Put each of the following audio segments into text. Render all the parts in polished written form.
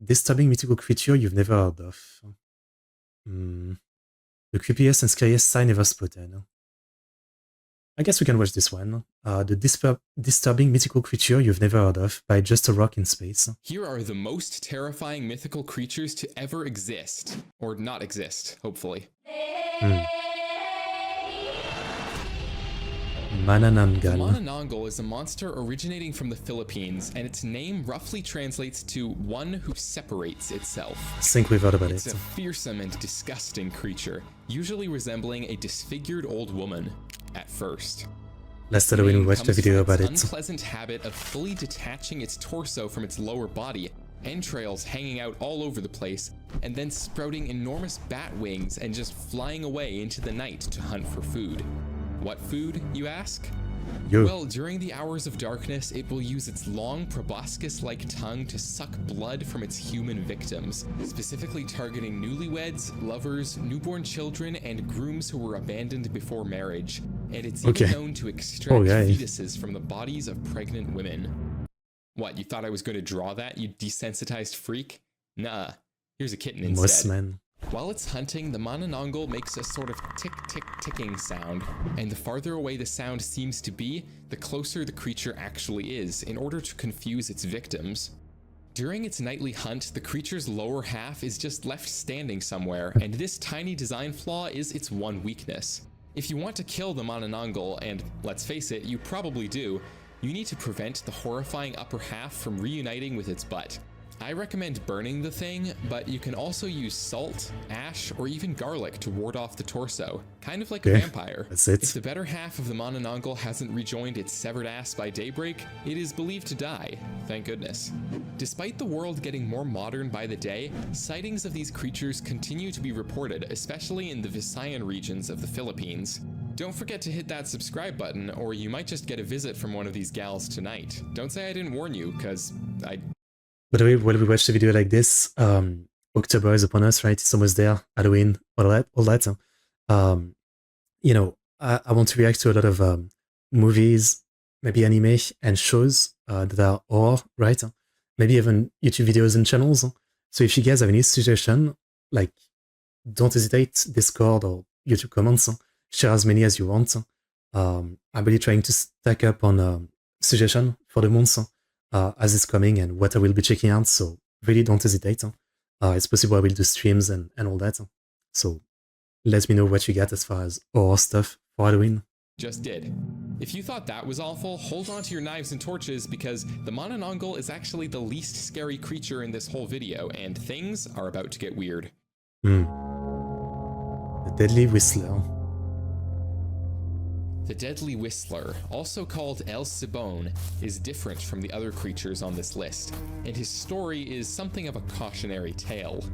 Disturbing mythical creature you've never heard of. Hmm. The creepiest and scariest sign ever spotted. I guess we can watch this one. The Disturbing Mythical Creature You've Never Heard of by Just a Rock in Space. Here are the most terrifying mythical creatures to ever exist. Or not exist, hopefully. Manananggal. The Manananggal is a monster originating from the Philippines, and its name roughly translates to one who separates itself. I think we've heard about It's it. a fearsome and disgusting creature, usually resembling a disfigured old woman at first. Last Halloween we watched a video about its it. unpleasant habit of fully detaching its torso from its lower body, entrails hanging out all over the place, and then sprouting enormous bat wings and just flying away into the night to hunt for food. What food, you ask? Yo. Well, during the hours of darkness, it will use its long proboscis-like tongue to suck blood from its human victims, specifically targeting newlyweds, lovers, newborn children, and grooms who were abandoned before marriage. And it's even known to extract fetuses from the bodies of pregnant women. What, you thought I was going to draw that, you desensitized freak? Nah, here's a kitten instead. Man. While it's hunting, the Manananggal makes a sort of tick-tick-ticking sound, and the farther away the sound seems to be, the closer the creature actually is, in order to confuse its victims. During its nightly hunt, the creature's lower half is just left standing somewhere, and this tiny design flaw is its one weakness. If you want to kill the Manananggal, and let's face it, you probably do, you need to prevent the horrifying upper half from reuniting with its butt. I recommend burning the thing, but you can also use salt, ash, or even garlic to ward off the torso, kind of like a vampire. That's it. If the better half of the Manananggal hasn't rejoined its severed ass by daybreak, it is believed to die, thank goodness. Despite the world getting more modern by the day, sightings of these creatures continue to be reported, especially in the Visayan regions of the Philippines. Don't forget to hit that subscribe button, or you might just get a visit from one of these gals tonight. Don't say I didn't warn you, cause By the way, while we watch the video like this, October is upon us, right? It's almost there. Halloween, all that. You know, I want to react to a lot of movies, maybe anime and shows that are horror, right? Maybe even YouTube videos and channels. So if you guys have any suggestion, like, don't hesitate, Discord or YouTube comments, share as many as you want. I'm really trying to stack up on suggestion for the month. As it's coming and what I will be checking out, so really don't hesitate. It's possible I will do streams and all that. So let me know what you got as far as horror stuff for Halloween. Just did. If you thought that was awful, hold on to your knives and torches because the Manananggal is actually the least scary creature in this whole video, and things are about to get weird. The Deadly Whistler. The Deadly Whistler, also called El Sibon, is different from the other creatures on this list, and his story is something of a cautionary tale.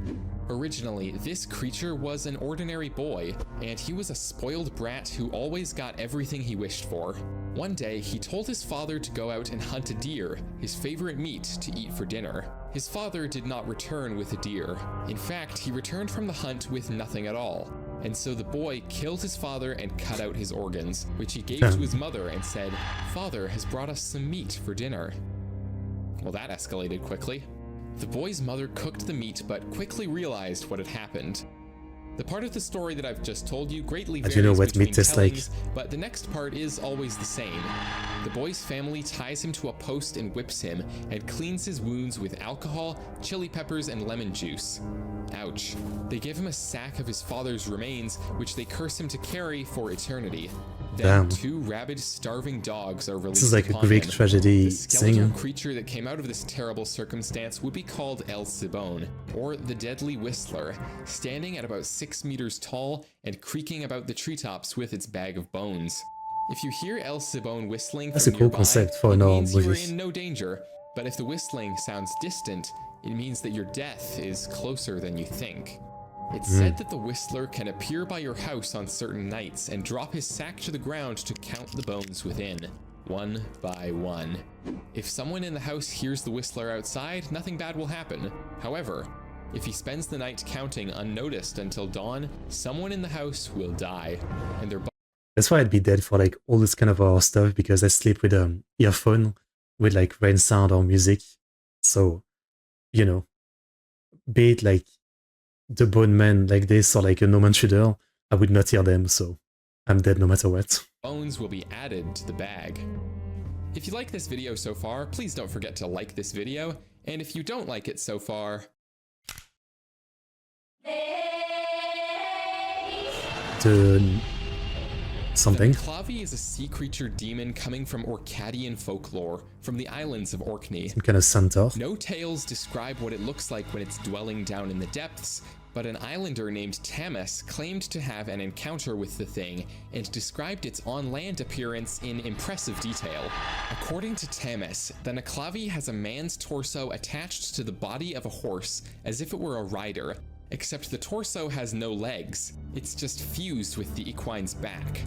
Originally, this creature was an ordinary boy, and he was a spoiled brat who always got everything he wished for. One day, he told his father to go out and hunt a deer, his favorite meat to eat for dinner. His father did not return with a deer. In fact, he returned from the hunt with nothing at all. And so the boy killed his father and cut out his organs, which he gave to his mother and said, "Father has brought us some meat for dinner." Well, that escalated quickly. The boy's mother cooked the meat but quickly realized what had happened. The part of the story that I've just told you greatly varies between tellings, but the next part is always the same. The boy's family ties him to a post and whips him, and cleans his wounds with alcohol, chili peppers, and lemon juice. Ouch. They give him a sack of his father's remains, which they curse him to carry for eternity. Then two rabid, starving dogs are released. This is like a Greek tragedy. The skeletal creature that came out of this terrible circumstance would be called El Sibon, or the Deadly Whistler, standing at about 6 meters tall and creaking about the treetops with its bag of bones. If you hear El Sibon whistling That's a cool concept for an horror movie. You're in no danger, but if the whistling sounds distant, it means that your death is closer than you think. It's said that the Whistler can appear by your house on certain nights and drop his sack to the ground to count the bones within, one by one. If someone in the house hears the Whistler outside, nothing bad will happen. However, if he spends the night counting unnoticed until dawn, someone in the house will die, and their That's why I'd be dead for like all this kind of horror stuff, because I sleep with an earphone with like rain sound or music. So, you know, be it like the Bone Man like this or like a Norman Shooter, I would not hear them, so I'm dead no matter what. Bones will be added to the bag. If you like this video so far, please don't forget to like this video, and if you don't like it so far, The something. The Clavi is a sea creature demon coming from Orcadian folklore, from the islands of Orkney. Some kind of centaur. No tales describe what it looks like when it's dwelling down in the depths, but an islander named Tamas claimed to have an encounter with the thing and described its on-land appearance in impressive detail. According to Tamas, the Neclavi has a man's torso attached to the body of a horse as if it were a rider, except the torso has no legs. It's just fused with the equine's back.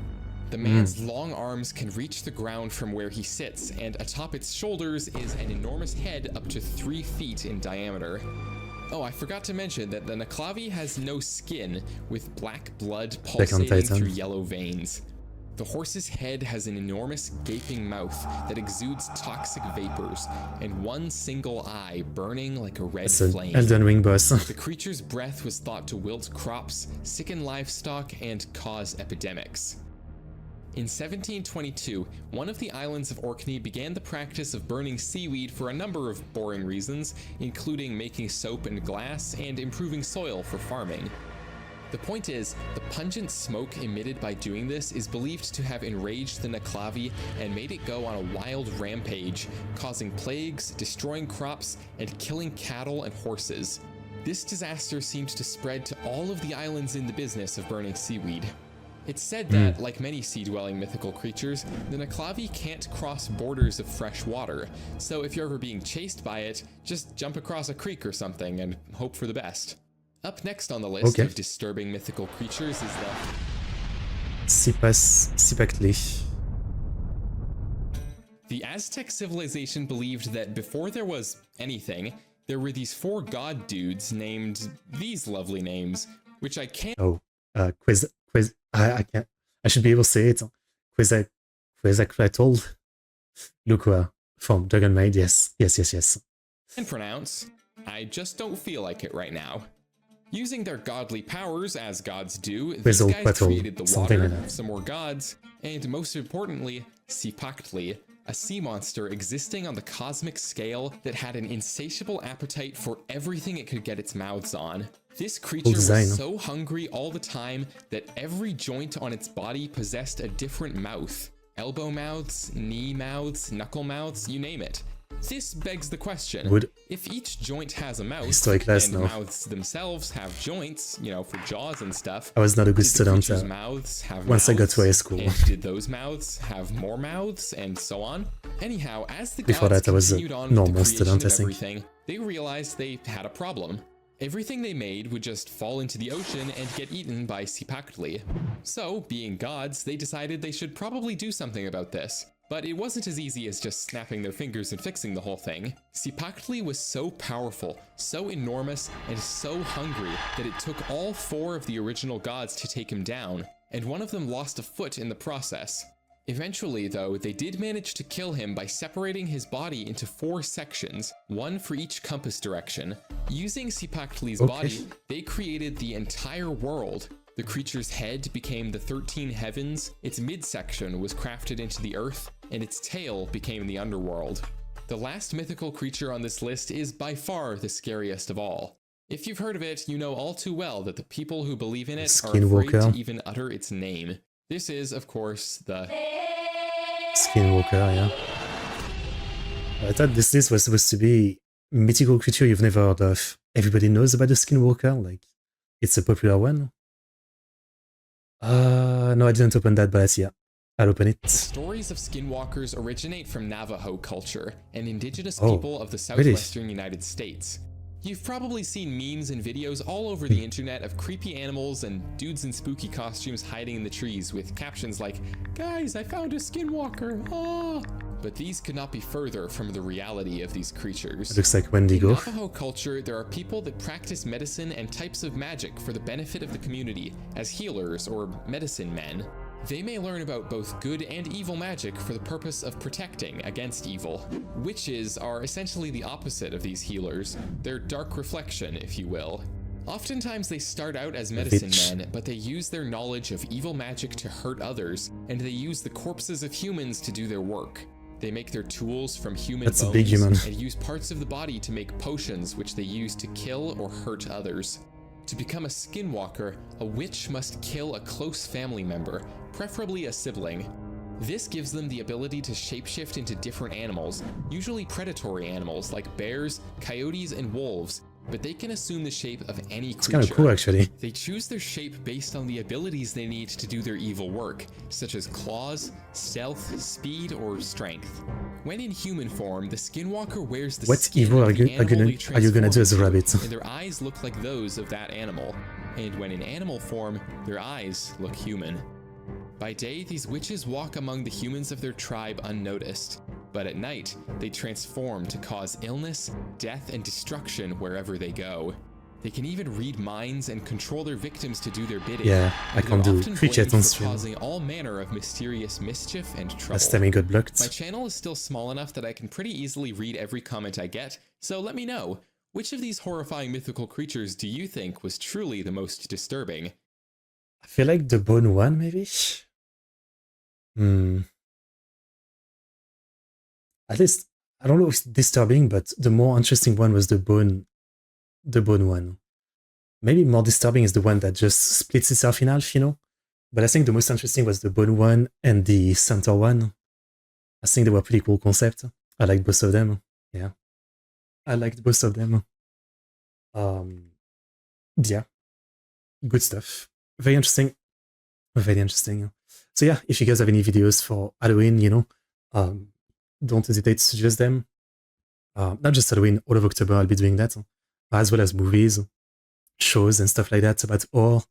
The man's long arms can reach the ground from where he sits, and atop its shoulders is an enormous head up to 3 feet in diameter. Oh, I forgot to mention that the Neclavi has no skin, with black blood pulsating through yellow veins. The horse's head has an enormous gaping mouth that exudes toxic vapors, and one single eye burning like a red flame. Elden Ring boss. The creature's breath was thought to wilt crops, sicken livestock, and cause epidemics. In 1722, one of the islands of Orkney began the practice of burning seaweed for a number of boring reasons, including making soap and glass and improving soil for farming. The point is, the pungent smoke emitted by doing this is believed to have enraged the Neclavi and made it go on a wild rampage, causing plagues, destroying crops, and killing cattle and horses. This disaster seemed to spread to all of the islands in the business of burning seaweed. It's said that, like many sea-dwelling mythical creatures, the Neclavi can't cross borders of fresh water, so if you're ever being chased by it, just jump across a creek or something and hope for the best. Up next on the list of disturbing mythical creatures is the Sipactli. The Aztec civilization believed that before there was anything, there were these 4 god dudes named these lovely names, which I can't... Oh, I can't. I should be able to say it. Quetzalcoatl. Lukua from Dragon Maid. Yes. And pronounce. I just don't feel like it right now. Using their godly powers, as gods do, these guys created the water, some more gods, and most importantly, Sipactli, a sea monster existing on the cosmic scale that had an insatiable appetite for everything it could get its mouths on. This creature was so hungry all the time that every joint on its body possessed a different mouth. Elbow mouths, knee mouths, knuckle mouths, you name it. This begs the question, if each joint has a mouth, and mouths themselves have joints, you know, for jaws and stuff, I was not a good student mouths have once I got to high school. And did those mouths have more mouths, and so on? Anyhow, as the before gods that I was a continued on normal with the creation student, I of think. everything, they realized they had a problem. Everything they made would just fall into the ocean and get eaten by Sipactli. So, being gods, they decided they should probably do something about this. But it wasn't as easy as just snapping their fingers and fixing the whole thing. Sipactli was so powerful, so enormous, and so hungry that it took all 4 of the original gods to take him down, and one of them lost a foot in the process. Eventually, though, they did manage to kill him by separating his body into 4 sections, one for each compass direction. Using Sipactli's body, they created the entire world. The creature's head became the 13 heavens, its midsection was crafted into the earth, and its tail became the underworld. The last mythical creature on this list is by far the scariest of all. If you've heard of it, you know all too well that the people who believe in it are afraid to even utter its name. This is, of course, the Skinwalker, yeah. I thought this list was supposed to be mythical creature you've never heard of. Everybody knows about the Skinwalker, like, it's a popular one. No, I didn't open that, but yeah, I'll open it. Stories of skinwalkers originate from Navajo culture, an indigenous people of the southwestern United States. You've probably seen memes and videos all over the internet of creepy animals and dudes in spooky costumes hiding in the trees with captions like, "Guys, I found a skinwalker, ah!" But these could not be further from the reality of these creatures. It looks like Wendigo. In Navajo culture, there are people that practice medicine and types of magic for the benefit of the community as healers or medicine men. They may learn about both good and evil magic for the purpose of protecting against evil. Witches are essentially the opposite of these healers. They're dark reflection, if you will. Oftentimes they start out as medicine men, but they use their knowledge of evil magic to hurt others, and they use the corpses of humans to do their work. They make their tools from human That's bones a big human. and use parts of the body to make potions which they use to kill or hurt others. To become a skinwalker, a witch must kill a close family member, preferably a sibling. This gives them the ability to shapeshift into different animals, usually predatory animals like bears, coyotes, and wolves, but they can assume the shape of any creature. It's kind of cool, actually. They choose their shape based on the abilities they need to do their evil work, such as claws, stealth, speed, or strength. When in human form, the skinwalker wears the What skin evil of are the you animal they gonna do as a transform rabbit? into, and their eyes look like those of that animal. And when in animal form, their eyes look human. By day, these witches walk among the humans of their tribe unnoticed, but at night, they transform to cause illness, death, and destruction wherever they go. They can even read minds and control their victims to do their bidding. Yeah, I can't do creature on for stream. causing all manner of mysterious mischief and trouble. Last time he got blocked. My channel is still small enough that I can pretty easily read every comment I get, so let me know, which of these horrifying mythical creatures do you think was truly the most disturbing? I feel like the bone one, maybe? At least, I don't know if it's disturbing, but the more interesting one was the bone one. Maybe more disturbing is the one that just splits itself in half, you know? But I think the most interesting was the bone one and the center one. I think they were pretty cool concept. I liked both of them. Yeah. I liked both of them. Yeah. Good stuff. Very interesting. Very interesting. So yeah, if you guys have any videos for Halloween, you know, don't hesitate to suggest them. Not just Halloween, all of October I'll be doing that, as well as movies, shows, and stuff like that about horror.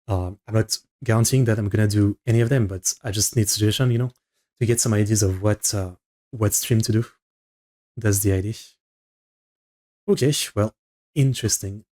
I'm not guaranteeing that I'm gonna do any of them, but I just need suggestion, you know, to get some ideas of what stream to do. That's the idea. Okay, well, interesting.